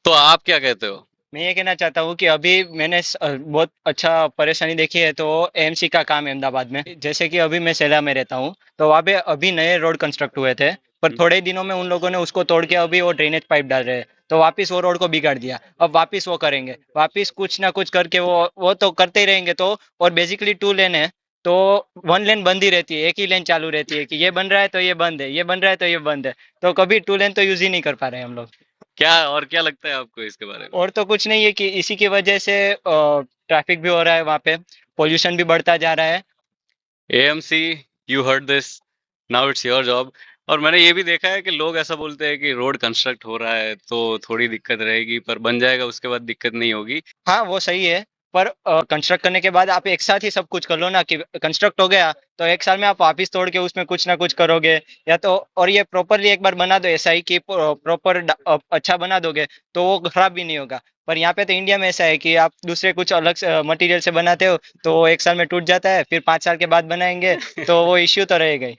तो आप क्या कहते हो? मैं ये कहना चाहता हूँ कि अभी मैंने बहुत अच्छा परेशानी देखी है, तो एएमसी का काम है अहमदाबाद में। जैसे कि अभी मैं सेला में रहता हूँ, तो वहाँ पे अभी नए रोड कंस्ट्रक्ट हुए थे, पर थोड़े ही दिनों में उन लोगों ने उसको तोड़ के अभी वो ड्रेनेज पाइप डाल रहे हैं, तो वापस वो रोड को बिगाड़ दिया। अब वापस वो करेंगे, वापस कुछ ना कुछ करके वो तो करते ही रहेंगे। तो और बेसिकली टू लेन है, तो वन लेन बंद ही रहती है, एक ही लेन चालू रहती है कि ये बन रहा है तो ये बंद है, ये बन रहा है तो ये बंद है। तो कभी टू लेन तो यूज ही नहीं कर पा रहे हैं हम लोग। क्या और क्या लगता है आपको इसके बारे में? और तो कुछ नहीं है कि इसी की वजह से ट्रैफिक भी हो रहा है वहाँ पे, पोल्यूशन भी बढ़ता जा रहा है। AMC, you heard this, now it's your job. और मैंने ये भी देखा है कि लोग ऐसा बोलते हैं कि रोड कंस्ट्रक्ट हो रहा है तो थोड़ी दिक्कत रहेगी, पर बन जाएगा उसके बाद दिक्कत नहीं होगी। हाँ, वो सही है, पर कंस्ट्रक्ट करने के बाद आप एक साथ ही सब कुछ कर लो ना, कि कंस्ट्रक्ट हो गया तो एक साल में आप वापिस तोड़ के उसमें कुछ ना कुछ करोगे, या तो और ये प्रॉपरली एक बार बना दो ऐसा ही कि प्रॉपर अच्छा बना दोगे, तो वो खराब भी नहीं होगा। पर यहाँ पे तो इंडिया में ऐसा है कि आप दूसरे कुछ अलग मटेरियल से बनाते हो, तो वो एक साल में टूट जाता है, फिर 5 साल के बाद बनाएंगे, तो वो इश्यू तो रहेगा ही।